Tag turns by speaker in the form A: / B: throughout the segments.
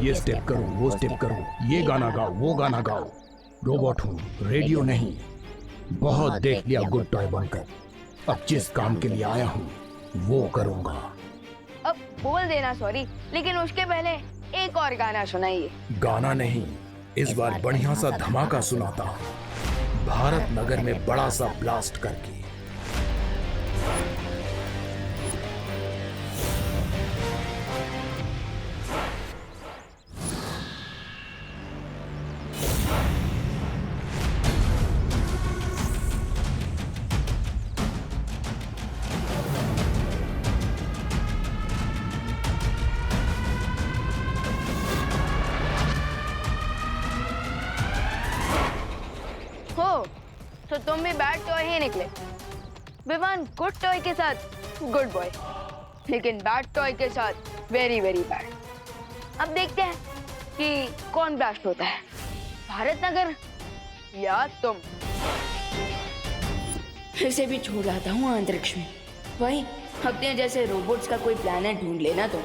A: ये स्टेप करो, वो स्टेप करो, ये गाना गाओ, वो गाना गाओ। रोबोट हूँ, रेडियो नहीं। बहुत देख लिया गुड टॉय बनकर। अब जिस काम के लिए आया हूँ वो करूँगा।
B: अब बोल देना सॉरी, लेकिन उसके पहले एक और गाना सुनाइए।
A: गाना नहीं, इस बार बढ़िया सा धमाका सुनाता हूँ, भारत नगर में बड़ा सा ब्लास्ट करके।
B: तो तुम भी बैड टॉय ही निकले। विवान गुड टॉय के साथ गुड बॉय, लेकिन बैड टॉय के साथ वेरी वेरी बैड। अब देखते हैं कि कौन ब्लास्ट होता है, भारत नगर या तुम।
C: फिर से भी छोड़ आता हूँ अंतरिक्ष में। वही अपने जैसे रोबोट्स का कोई प्लैनेट ढूंढ लेना तुम।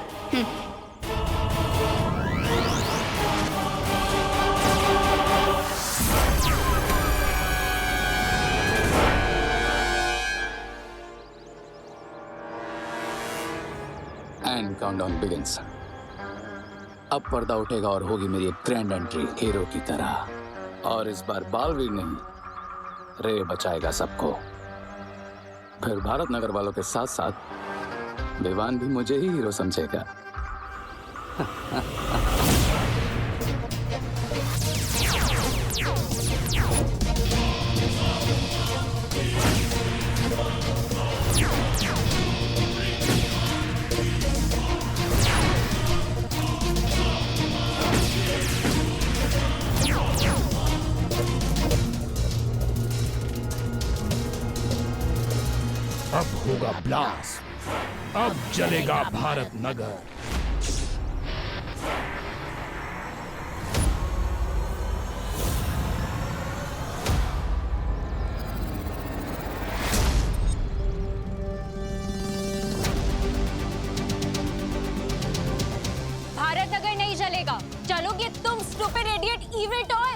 D: And countdown begins. अब पर्दा उठेगा और होगी मेरी एक ग्रैंड एंट्री हीरो की तरह। और इस बार बालवीर नहीं, रे बचाएगा सबको। फिर भारत नगर वालों के साथ साथ विवान भी मुझे ही हीरो समझेगा।
A: अब होगा ब्लास्ट, अब जलेगा भारत नगर।
E: भारत नगर नहीं जलेगा, चलोगे तुम स्टूपिड इडियट इविल टॉय।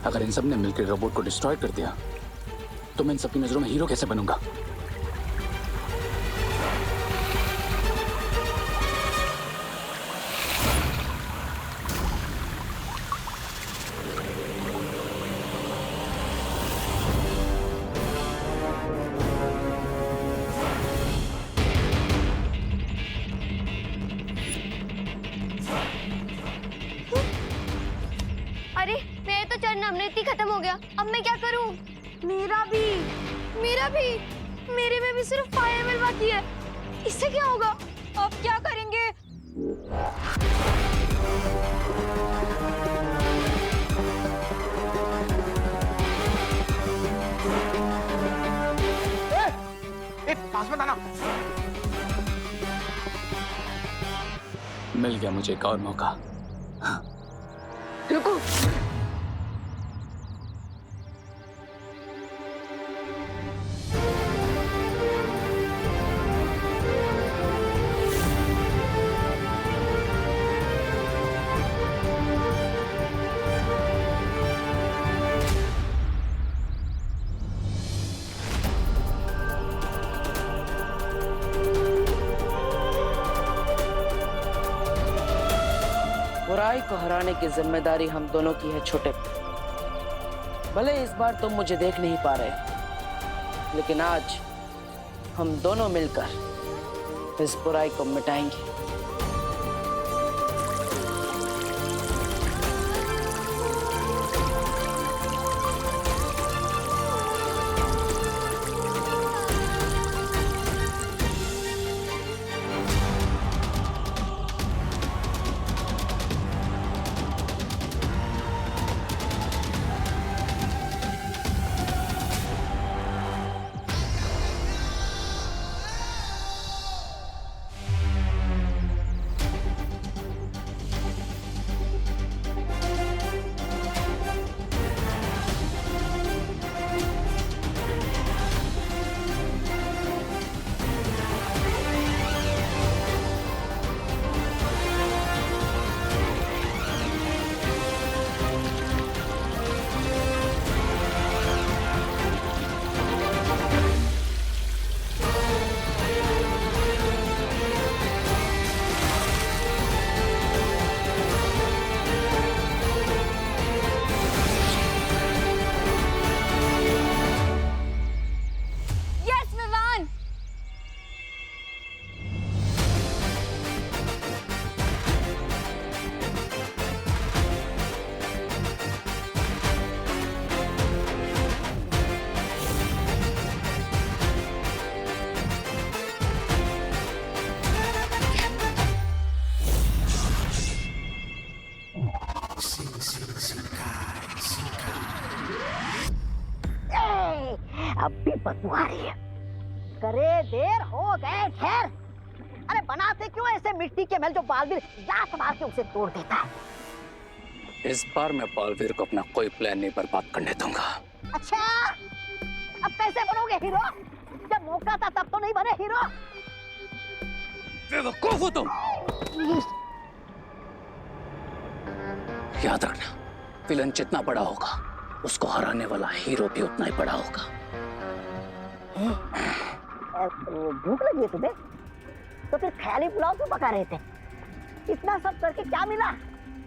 D: अगर इन सब ने मिलकर रोबोट को डिस्ट्रॉय कर दिया तो मैं इन सबकी नजरों में हीरो कैसे बनूंगा?
E: अरे मेरा तो चढ़ना अमृति खत्म हो गया, अब मैं क्या करूं? मेरा भी मेरे में भी सिर्फ फायरवेल बाकी है। इससे क्या होगा? अब क्या करेंगे?
F: पास में आना।
D: मिल गया मुझे एक और मौका।
B: रुको,
C: बुराई को हराने की जिम्मेदारी हम दोनों की है छोटे। भले इस बार तुम मुझे देख नहीं पा रहे, लेकिन आज हम दोनों मिलकर इस बुराई को मिटाएंगे।
G: अब भी बदबू आ रही है। करे देर हो गए खैर। अरे बनाते क्यों ऐसे मिट्टी के महल जो बालवीर लात मार के उसे तोड़ देता है।
D: इस बार मैं बालवीर को अपना कोई प्लान नहीं बर्बाद करने दूंगा।
G: अच्छा, अब कैसे बनोगे हीरो? जब मौका था तब तो नहीं बने हीरो।
D: बेवकूफ हो तुम। याद रखना, विलन जितना बड़ा होगा उसको हराने वाला हीरो भी उतना ही बड़ा होगा।
G: भूख लगी है तुम्हें? तो फिर ख्याली पुलाव क्यों पका रहे थे? इतना सब करके क्या मिला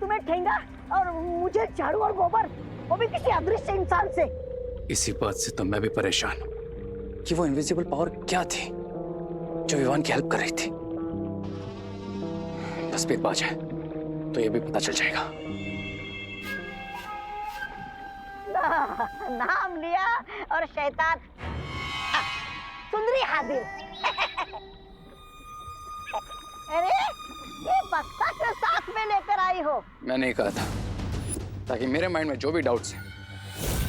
G: तुम्हें? ठेंगा और मुझे झाड़ू और गोबर, वो भी किसी अदृश्य इंसान से।
D: इसी बात से तो मैं भी परेशान हूं कि वो इनविजिबल पावर क्या थी जो विवान की हेल्प कर रही थी। तस्वीर पा जाए तो ये भी पता चल जाएगा।
G: नाम लिया और शैतान सुंदरी हाजिर। अरे ये बक्सा के साथ में लेकर आई हो?
D: मैंने ही कहा था ताकि मेरे माइंड में जो भी डाउट्स हैं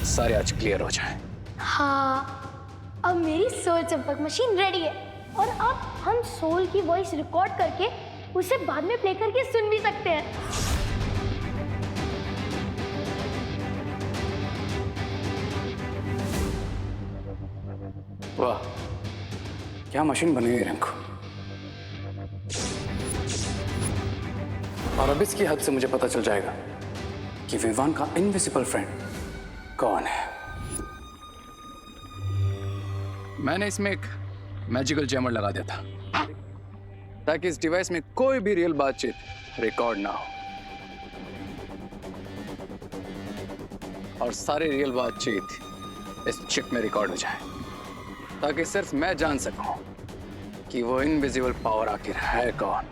D: सारे आज क्लियर हो जाएं।
E: हाँ, अब मेरी सोल चंपक मशीन रेडी है और अब हम सोल की वॉइस रिकॉर्ड करके उसे बाद में प्ले करके सुन भी सकते हैं।
D: वाह, क्या मशीन बनी है रिंकू। और अब इसकी हेल्प से मुझे पता चल जाएगा कि विवान का इनविजिबल फ्रेंड कौन है। मैंने इसमें एक मैजिकल जैमर लगा दिया था ताकि इस डिवाइस में कोई भी रियल बातचीत रिकॉर्ड ना हो और सारी रियल बातचीत इस चिप में रिकॉर्ड हो जाए, ताकि सिर्फ मैं जान सकूं कि वो इनविजिबल पावर आखिर है कौन।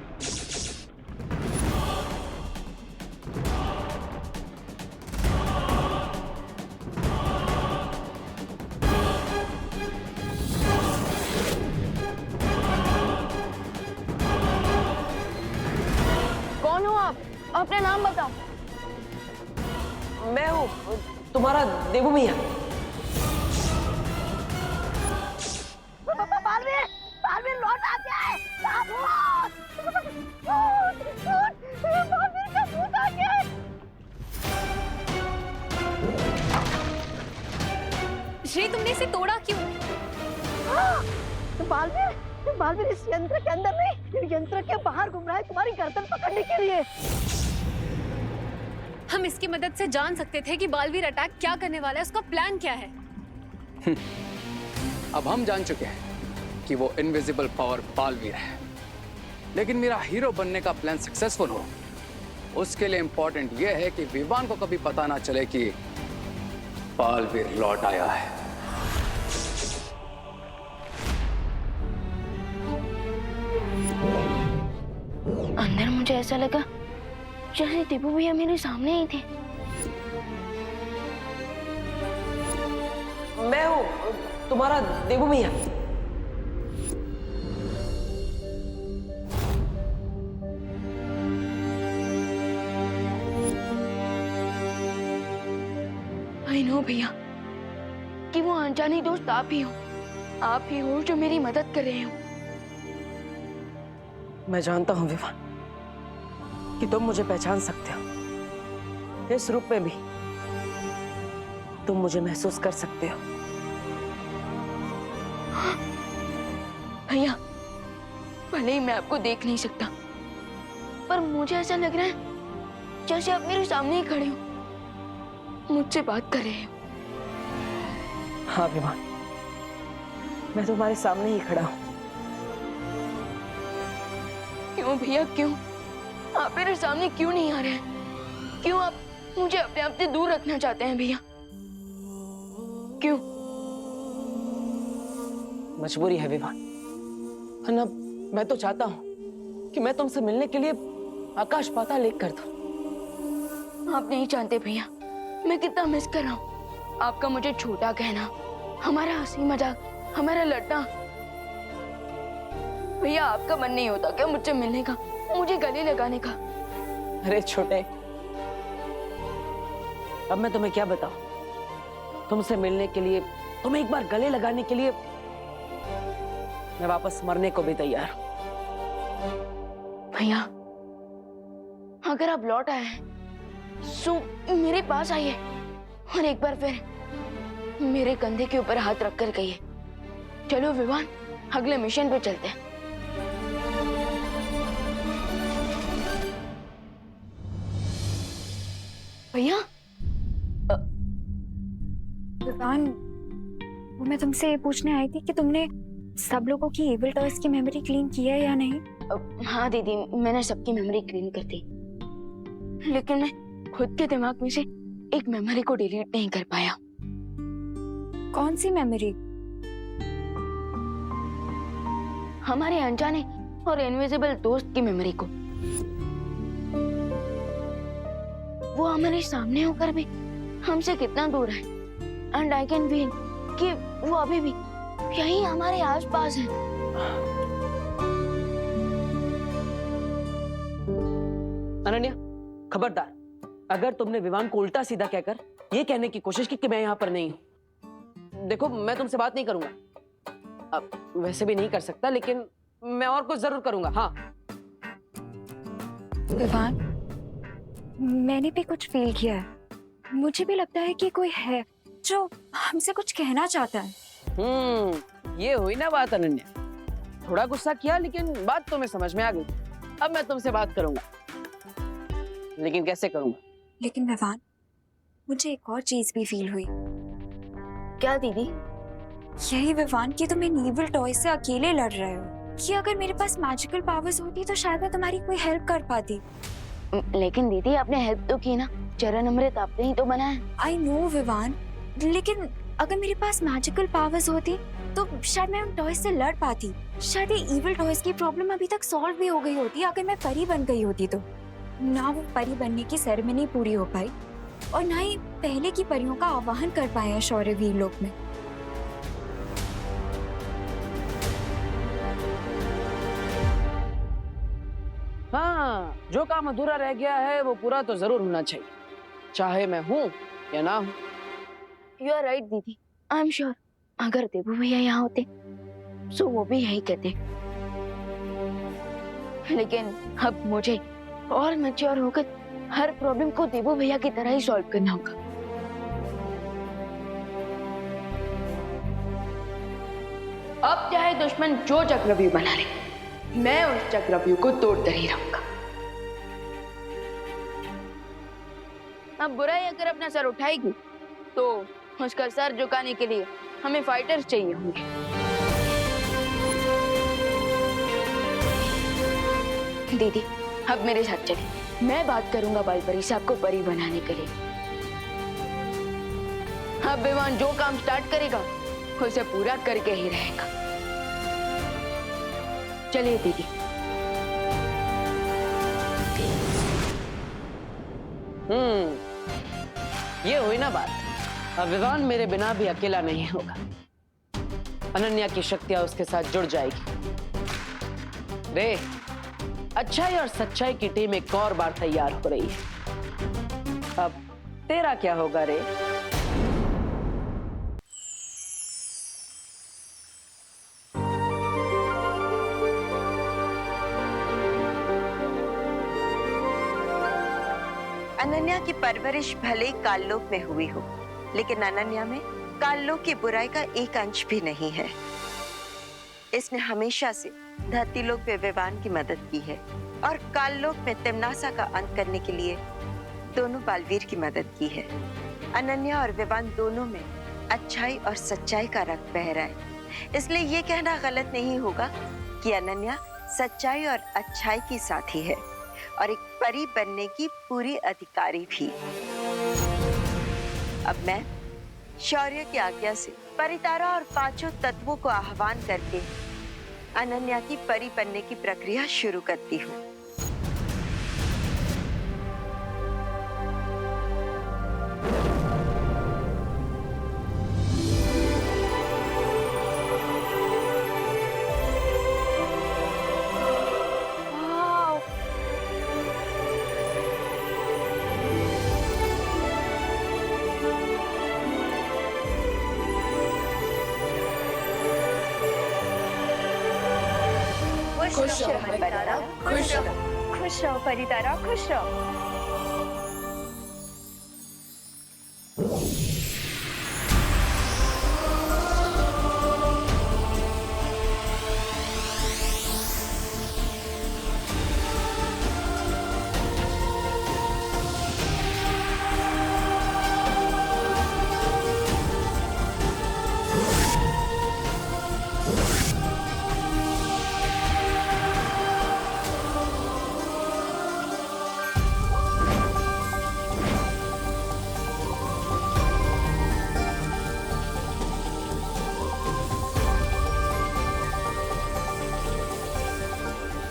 B: कौन हो आप? अपना नाम बताओ।
C: मैं हूँ तुम्हारा देवू भैया।
G: बालवीर, बालवीर लौट आ जाए। बालवीर का भूत आ गया है।
E: श्री, तुमने इसे तोड़ा क्यों?
G: बालवीर, बालवीर इस यंत्र के अंदर नहीं, यंत्र के बाहर घूम रहा है तुम्हारी गर्दन पकड़ने के लिए।
E: हम इसकी मदद से जान सकते थे कि बालवीर अटैक क्या करने वाला है, उसका प्लान क्या है।
D: अब हम जान चुके हैं कि वो इनविजिबल पावर बालवीर है, लेकिन मेरा हीरो बनने का प्लान सक्सेसफुल हो उसके लिए इंपॉर्टेंट यह है कि विवान को कभी पता ना चले कि बालवीर लौट आया है।
B: अंदर मुझे ऐसा लगा जैसे टिपू भैया मेरे सामने ही थे।
C: मैं हूँ तुम्हारा देवू भैया।
B: आई नो भैया कि वो अनजानी दोस्त आप ही हो जो मेरी मदद कर रहे हो।
C: मैं जानता हूँ विवान कि तुम मुझे पहचान सकते हो। इस रूप में भी तुम मुझे महसूस कर सकते हो।
B: भैया, भले ही मैं आपको देख नहीं सकता, पर मुझे ऐसा लग रहा है जैसे आप मेरे सामने ही खड़े हो, मुझसे बात कर रहे हो।
C: हाँ विवान, मैं तुम्हारे सामने ही खड़ा हूँ।
B: क्यों भैया, क्यों? आप मेरे सामने क्यों नहीं आ रहे हैं? क्यों आप मुझे अपने आप से दूर रखना चाहते हैं भैया? क्यों?
C: मजबूरी है विवान, वरना मैं तो चाहता हूँ कि मैं तुमसे मिलने के लिए आकाश पाताल एक कर दूं।
B: आप नहीं जानते भैया मैं कितना मिस कर रहा हूँ आपका मुझे छोटा कहना, हमारा हंसी मजाक, हमारा लड़ना। भैया, आपका मन नहीं होता क्या मुझसे मिलने का, मुझे गले लगाने का?
C: अरे छोटे, अब मैं तुम्हें क्या बताऊं? तुमसे मिलने के लिए तुम्हें एक बार गले लगाने के लिए मैं वापस मरने को भी तैयार हूं।
B: भैया, अगर आप लौट आए हैं सो मेरे पास आइए और एक बार फिर मेरे कंधे के ऊपर हाथ रखकर कहिए, चलो विवान, अगले मिशन पे चलते हैं। भैया,
H: विवान, वो मैं तुमसे ये पूछने आई थी कि तुमने सब लोगों की एविल टॉयज की मेमोरी क्लीन की है या नहीं?
B: हाँ दीदी, मैंने सबकी मेमोरी क्लीन कर दी, लेकिन मैं खुद के दिमाग में से एक मेमोरी को डिलीट नहीं कर पाया।
H: कौन सी मेमोरी?
B: हमारे अनजाने और इनविजिबल दोस्त की मेमोरी को। वो हमारे सामने होकर भी हमसे कितना दूर है, एंड आई कैन फील कि वो अभी भी यहीं हमारे आसपास है।
C: अनन्या, खबरदार, अगर तुमने विवान को उल्टा सीधा कहकर ये कहने की कोशिश की कि मैं यहाँ पर नहीं हूँ, देखो मैं तुमसे बात नहीं करूंगा। अब वैसे भी नहीं कर सकता, लेकिन मैं और कुछ जरूर करूंगा। हाँ
H: विवान, मैंने भी कुछ फील किया है। मुझे भी लगता है कि कोई है जो हमसे कुछ कहना चाहता है।
C: ये हुई ना बात अनन्या। थोड़ा गुस्सा किया, लेकिन बात तुम्हें समझ में आ गई। अब मैं तुमसे बात करूंगा, लेकिन कैसे करूंगा?
H: लेकिन विवान, मुझे एक और चीज भी फील हुई।
B: क्या दीदी?
H: यही विवान कि तुम इन ईविल टॉय से अकेले लड़ रहे हो, कि अगर मेरे पास मैजिकल पावर्स होती तो शायद मैं तुम्हारी कोई हेल्प कर पाती।
B: लेकिन दीदी, आपने हेल्प तो की ना, चरण अमृत आपने ही तो बनाया।
H: आई नो विवान, लेकिन अगर मेरे पास मैजिकल पावर्स होती तो शायद मैं उन टॉयज से लड़ पाती। शायद ये ईविल टॉयज की प्रॉब्लम अभी तक सॉल्व भी हो गई होती अगर मैं परी बन गई होती तो। ना वो परी बनने की सेरेमनी पूरी हो पाई और ना ही पहले की परियों का आवाहन कर पाए हैं शौर्यवीर लोक में।
C: हाँ, जो काम अधूरा रह गया है वो पूरा तो जरूर होना चाहिए, चाहे मैं हूँ या ना हूँ।
B: यू आर राइट दीदी, आई एम श्योर अगर देबू भैया यहाँ होते तो वो भी यही कहते। लेकिन अब मुझे और मैच्योर होकर हर प्रॉब्लम को देबू भैया की तरह ही सॉल्व करना होगा। अब चाहे दुश्मन जो चक्रव्यूह बना ले, मैं उस चक्रव्यूह को तोड़कर ही रहूंगा। अब बुराई अगर अपना सर उठाएगी तो उसका सर झुकाने के लिए हमें फाइटर्स चाहिए होंगे। दीदी, अब मेरे साथ चलिए, मैं बात करूंगा बालपरी से आपको परी बनाने के लिए। अब विवान जो काम स्टार्ट करेगा उसे पूरा करके ही रहेगा। चलिए दीदी।
C: ये हुई ना बात। अब विवान मेरे बिना भी अकेला नहीं होगा। अनन्या की शक्तियां उसके साथ जुड़ जाएगी। रे, अच्छाई और सच्चाई की टीम एक और बार तैयार हो रही है। अब तेरा क्या होगा रे?
I: अनन्या की परवरिश भले ही काललोक में हुई हो, लेकिन अनन्या में काललोक की बुराई का एक अंश भी नहीं है। इसने हमेशा से धरतीलोक पे विवान की मदद की है और काललोक में तिमनासा का अंत करने के लिए दोनों बालवीर की मदद की है। अनन्या और विवान दोनों में अच्छाई और सच्चाई का रक्त बह रहा है, इसलिए ये कहना गलत नहीं होगा कि अनन्या सच्चाई और अच्छाई की साथी है और एक परी बनने की पूरी अधिकारी भी। अब मैं शौर्य की आज्ञा से परितारा और पांचों तत्वों को आह्वान करके अनन्या की परी बनने की प्रक्रिया शुरू करती हूँ।
H: खुश रहो परितारा, खुश रहो। खुश रहो परितारा, खुश रहो।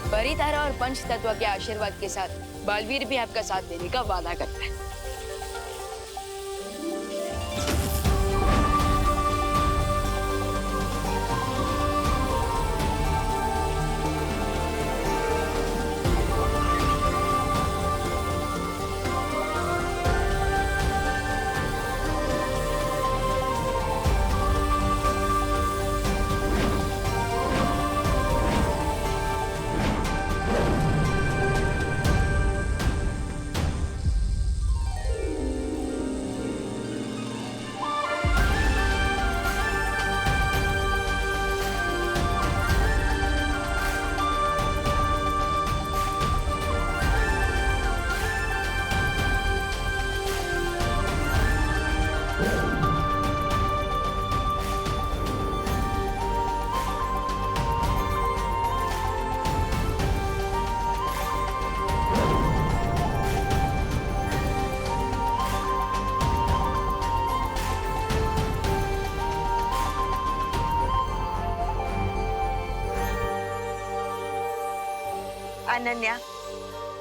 B: परितारा और पंच तत्व के आशीर्वाद के साथ बालवीर भी आपका साथ देने का वादा करता है।
I: अनन्या,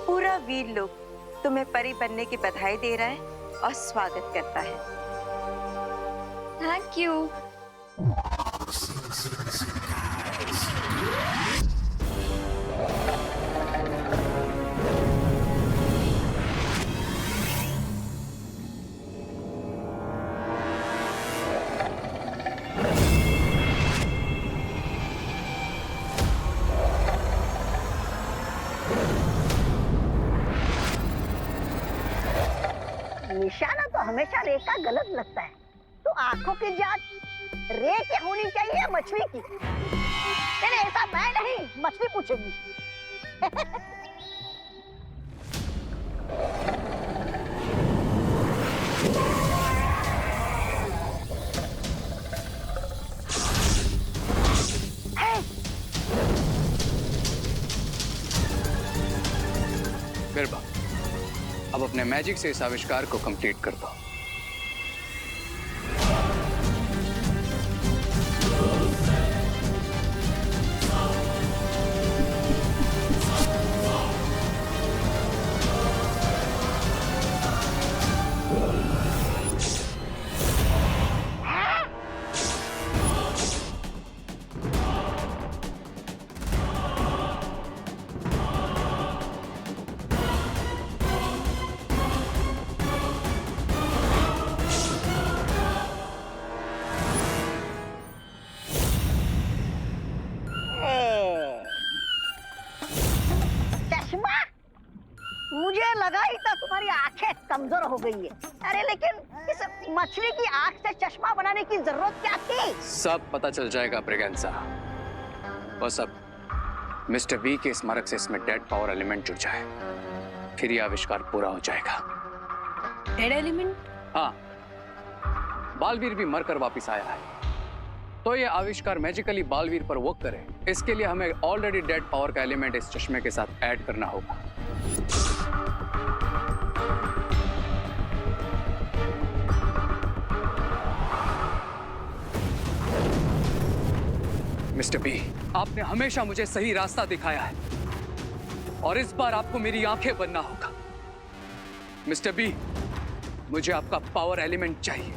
I: पूरा वीर लोग तुम्हें परी बनने की बधाई दे रहा है और स्वागत करता है।
H: Thank you.
G: निशाना तो हमेशा रे का गलत लगता है, तो आंखों की जांच रे की होनी चाहिए या मछली की? नहीं ऐसा मैं नहीं, मछली पूछेगी।
D: बिरबल, अब अपने मैजिक से इस आविष्कार को कंप्लीट कर दो।
G: मुझे लगा ही था तुम्हारी आंखें कमजोर हो गई है। अरे लेकिन इस मछली की आंख से चश्मा बनाने की जरूरत क्या थी?
D: सब पता चल जाएगा ब्रिगेंसा। और सब मिस्टर वी के स्मारक से इसमें डेड पावर एलिमेंट जुड़ जाए, फिर ये आविष्कार पूरा हो जाएगा।
B: Dead element?
D: हाँ, बालवीर भी मरकर वापिस आया है, तो ये आविष्कार मैजिकली बालवीर पर वर्क करे, इसके लिए हमें ऑलरेडी डेड पावर का एलिमेंट इस चश्मे के साथ ऐड करना होगा। मिस्टर बी, आपने हमेशा मुझे सही रास्ता दिखाया है और इस बार आपको मेरी आंखें बनना होगा। मिस्टर बी, मुझे आपका पावर एलिमेंट चाहिए।